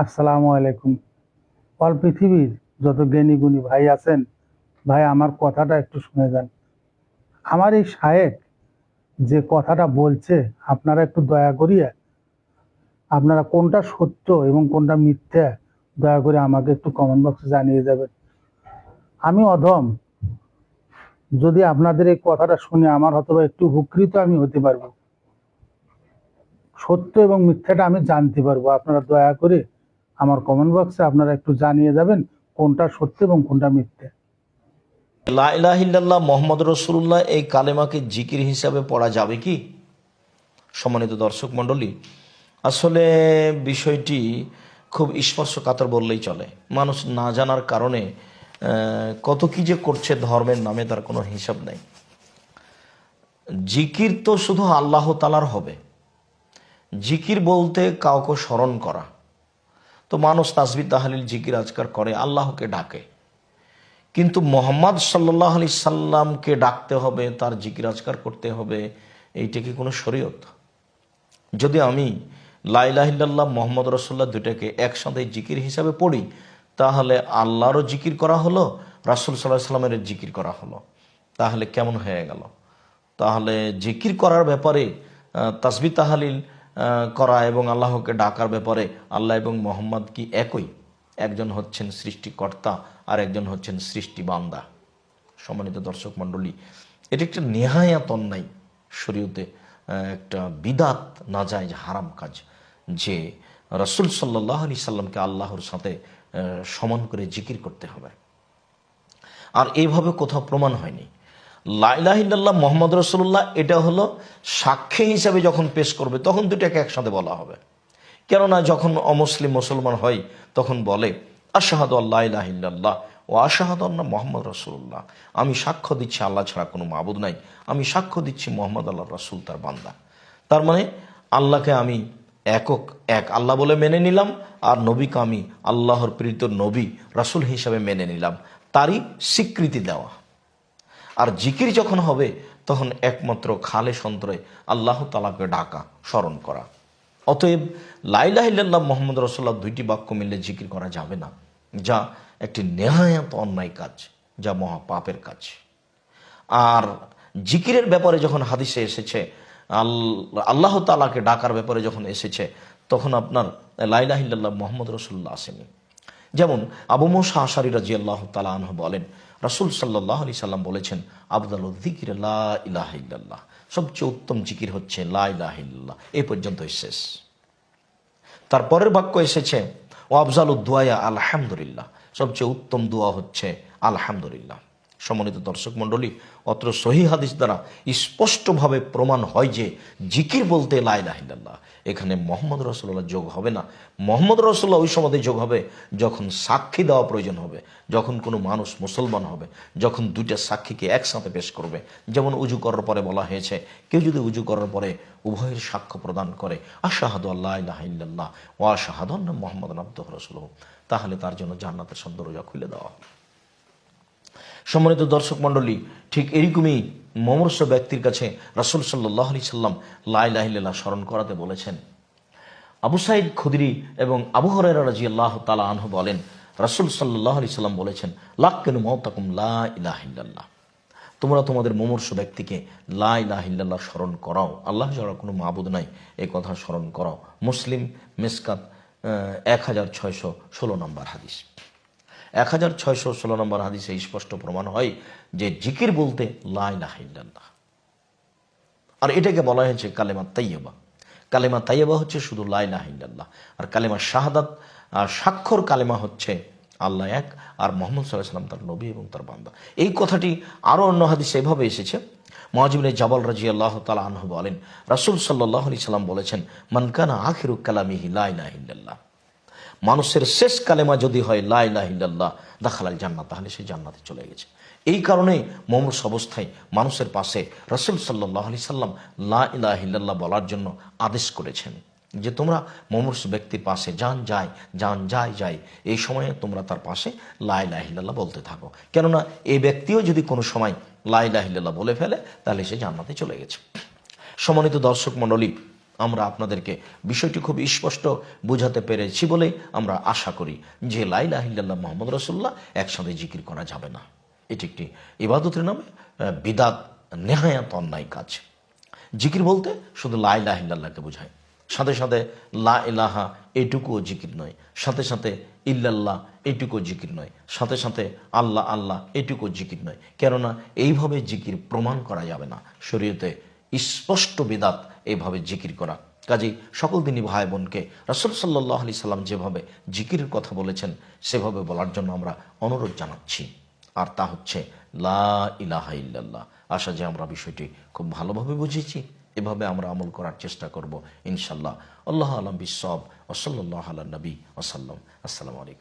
আসসালামু আলাইকুম। অল পৃথিবীর যত জ্ঞানী গুণী ভাই আছেন, ভাই আমার কথাটা একটু শুনে যান। আমার এই শায়েখ যে কথাটা বলছে, আপনারা একটু দয়া করিয়া আপনারা কোনটা সত্য এবং কোনটা মিথ্যা দয়া করে আমাকে একটু কমেন্ট বক্সে জানিয়ে যাবেন। আমি অধম, যদি আপনাদের এই কথাটা শুনে আমার হয়তো একটু উপকৃত আমি হতে পারবো, সত্য এবং মিথ্যাটা আমি জানতে পারবো। আপনারা দয়া করে আমার কমেন্ট বক্সে আপনারা একটু জানিয়ে যাবেন কোনটা সত্য এবং কোনটা মিথ্যা। লা ইলাহা ইল্লাল্লাহ মোহাম্মদ রসুল্লাহ এই কালেমাকে জিকির হিসাবে পড়া যাবে কি? সম্মানিত দর্শক মণ্ডলী, আসলে বিষয়টি খুব স্পর্শকাতর বললেই চলে। মানুষ না জানার কারণে কত কি যে করছে ধর্মের নামে, তার কোনো হিসাব নেই। জিকির তো শুধু আল্লাহ তাআলার হবে। জিকির বলতে কাউকে স্মরণ করা। তো মানুষ তাসবিহ তাহলিল জিকির আজকার করে, আল্লাহকে ডাকে, কিন্তু মোহাম্মদ সাল্লাল্লাহু আলাইহি সাল্লামকে ডাকতে হবে, তার জিকির আজকার করতে হবে, এইটা কি কোনো শরীয়ত? যদি আমি লা ইলাহা ইল্লাল্লাহ মোহাম্মদ রাসূলুল্লাহ দুটাকে একসাথে জিকির হিসাবে পড়ি, তাহলে আল্লাহরও জিকির করা হলো, রাসূল সাল্লাল্লাহু আলাইহি সাল্লামের জিকির করা হলো। তাহলে কেমন হয়ে গেল? তাহলে জিকির করার ব্যাপারে তাসবিহ তাহলিল করা এবং আল্লাহকে ডাকার ব্যাপারে আল্লাহ এবং মোহাম্মদ কি একই? একজন হচ্ছেন সৃষ্টিকর্তা আর একজন হচ্ছেন সৃষ্টি বান্দা। সম্মানিত দর্শক মণ্ডলী, এটি একটা নেহায়াত অন্যায়, শরীয়তে একটা বিদাত, নাজায়েজ, হারাম কাজ, যে রাসূল সাল্লাল্লাহু আলাইহি সাল্লামকে আল্লাহর সাথে সমান করে জিকির করতে হবে। আর এইভাবে কোথাও প্রমাণ হয়নি। লা ইলাহা ইল্লাল্লাহ মুহাম্মদ রাসূলুল্লাহ এটা হলো সাক্ষ্য হিসাবে যখন পেশ করবে তখন দুটাকে একসাথে বলা হবে। কেননা যখন অমুসলিম মুসলমান হয় তখন বলে আশহাদু আল্লা ইলাহা ইল্লাল্লাহ ও আশহাদু আন্না মুহাম্মদ রাসূলুল্লাহ, আমি সাক্ষ্য দিচ্ছি আল্লাহ ছাড়া কোনো মাবুদ নাই, আমি সাক্ষ্য দিচ্ছি মুহাম্মদ আল্লাহর রাসূল, তার বান্দা। তার মানে আল্লাহকে আমি এক আল্লাহ বলে মেনে নিলাম, আর নবীকে আমি আল্লাহর প্রেরিত নবী রাসূল হিসাবে মেনে নিলাম, তারই স্বীকৃতি দেওয়া। আর জিকির যখন হবে তখন একমাত্র খালেস অন্তরে আল্লাহ তাআলাকে ডাকা, স্মরণ করা। অতএব লা ইলাহা ইল্লাল্লাহ মুহাম্মদ রাসূলুল্লাহ দুইটি বাক্য মিললে জিকির করা যাবে না, যা একটি নেহায়াত অন্যায় কাজ, যা মহা পাপের কাজ। আর জিকিরের ব্যাপারে যখন হাদিসে এসেছে, আল্লাহ তাআলাকে ডাকার ব্যাপারে যখন এসেছে, তখন আপনার লা ইলাহা ইল্লাল্লাহ মুহাম্মদ রাসূলুল্লাহ আসেনি। যেমন আবু মুসা আশআরী রাদিয়াল্লাহু তাআলা আনহু বলেন, রাসূল সাল্লাল্লাহু আলাইহি সাল্লাম বলেছেন, আফদালুয যিকরি লা ইলাহা ইল্লাল্লাহ, সবচেয়ে উত্তম জিকির হচ্ছে লা ইলাহা ইল্লাল্লাহ। এই পর্যন্ত শেষ। তারপরের বাক্য এসেছে, ও আফজালুদ দুআয়া আলহামদুলিল্লাহ, সবচেয়ে উত্তম দোয়া হচ্ছে আলহামদুলিল্লাহ। সম্মানিত দর্শক মণ্ডলী, অত্র সহিহ হাদিস দ্বারা স্পষ্টভাবে প্রমাণ হয় যে জিকির বলতে লা ইলাহা ইল্লাল্লাহ, এখানে মুহাম্মদ রাসূলুল্লাহ যোগ হবে না। মুহাম্মদ রাসূলুল্লাহ ওই সময় যোগ হবে যখন সাক্ষী দেওয়া প্রয়োজন হবে, যখন কোনো মানুষ মুসলমান হবে, যখন দুইটা সাক্ষীকে একসাথে পেশ করবে। যেমন উজু করার পরে বলা হয়েছে, কেউ যদি উজু করার পরে উভয়ের সাক্ষ্য প্রদান করে আশহাদু আল্লা ইলাহা ইল্লাল্লাহ ওয়া আশহাদু আন্না মুহাম্মাদান আবদুহু রাসূলুহু, তাহলে তার জন্য জান্নাতের সব দরজা খুলে দেওয়া হবে। সম্মানিত দর্শক মণ্ডলী, ঠিক এরকমই মমর্ষ ব্যক্তির কাছে রাসূল সাল্লাল্লাহু আলাইহি সাল্লাম লা ইলাহা ইল্লাল্লাহ স্মরণ করাতে বলেছেন। আবু সাঈদ খুদরি এবং আবু হুরায়রা রাদিয়াল্লাহু তাআলা আনহু বলেন, রাসূল সাল্লাল্লাহু আলাইহি সাল্লাম বলেছেন, লাক্কিনু মাউতাকুম লা ইলাহা ইল্লাল্লাহ, তোমরা তোমাদের মুমূর্ষু ব্যক্তিকে লা ইলাহা ইল্লাল্লাহ স্মরণ করাও, আল্লাহ ছাড়া কোনো মাবুদ নাই এই কথা স্মরণ করাও। মুসলিম মিসকাত 1616 নম্বর হাদিস। 1616 নম্বর হাদিসে স্পষ্ট প্রমাণ হয় যে জিকির বলতে লা ইলাহা ইল্লাল্লাহ। আর এটাকে বলা হয়েছে কালেমা তাইয়্যিবা। কালেমা তাইয়্যিবা হচ্ছে শুধু লা ইলাহা ইল্লাল্লাহ, আর কালেমা শাহাদাত আর স্বাক্ষর কালেমা হচ্ছে আল্লাহ এক আর মুহাম্মদ সাল্লাল্লাহু আলাইহি ওয়াসাল্লাম তার নবী এবং তার বান্দা। এই কথাটি আরও অন্য হাদিসে এভাবে এসেছে। মুআয ইবনে জাবাল রাদিয়াল্লাহু তাআলা আনহু বলেন, রাসূল সাল্লাল্লাহু আলাইহি সাল্লাম বলেছেন, মান কানা আখিরু কালামিহি লা ইলাহা ইল্লাল্লাহ, মানুষের শেষ কালেমা যদি হয় লা ইলাহা ইল্লাল্লাহ দাখালাল জান্নাত, তাহলে সে জান্নাতে চলে গেছে। এই কারণেই মুমূর্ষু অবস্থায় মানুষের পাশে রাসূল সাল্লাল্লাহু আলাইহি সাল্লাম লা ইলাহা ইল্লাল্লাহ বলার জন্য আদেশ করেছেন যে তোমরা মুমূর্ষু ব্যক্তির পাশে যান যায় এই সময়ে তোমরা তার পাশে লা ইলাহা ইল্লাল্লাহ বলতে থাকো, কেননা এই ব্যক্তিও যদি কোনো সময় লা ইলাহা ইল্লাল্লাহ বলে ফেলে তাহলে সে জান্নাতে চলে গেছে। সম্মানিত দর্শক মণ্ডলী, আমরা আপনাদেরকে বিষয়টি খুব স্পষ্ট বোঝাতে পেরেছি বলে আমরা আশা করি যে লা ইলাহা ইল্লাল্লাহ মুহাম্মদ রাসূলুল্লাহ একসাথে জিকির করা যাবে না। এটি একটি ইবাদতের নামে বিদাত, নেহায়াত অন্যায় কাজ। জিকির বলতে শুধু লা ইলাহা ইল্লাল্লাহকে বোঝায়, সাথে সাথে লা ইলাহা এটুকুও জিকির নয়, সাথে সাথে ইল্লাল্লাহ এটুকুও জিকির নয়, সাথে সাথে আল্লাহ আল্লাহ এটুকুও জিকির নয়। কেননা এইভাবে জিকির প্রমাণ করা যাবে না, শরীয়তে স্পষ্ট বিদাত এইভাবে জিকির করা। কাজেই সকল দিনই ভাই বোনকে রাসূল সাল্লাল্লাহু আলাইহি সাল্লাম যেভাবে জিকিরের কথা বলেছেন সেভাবে বলার জন্য আমরা অনুরোধ জানাচ্ছি। আর তা হচ্ছে লা ইলাহা ইল্লাল্লাহ। আশা যে আমরা বিষয়টি খুব ভালোভাবে বুঝেছি, এভাবে আমরা আমল করার চেষ্টা করব ইনশাল্লাহ। আল্লাহ আলম বিসসাব ওয়া সাল্লাল্লাহু আলা নবী ওয়া সাল্লাম। আসসালামু আলাইকুম।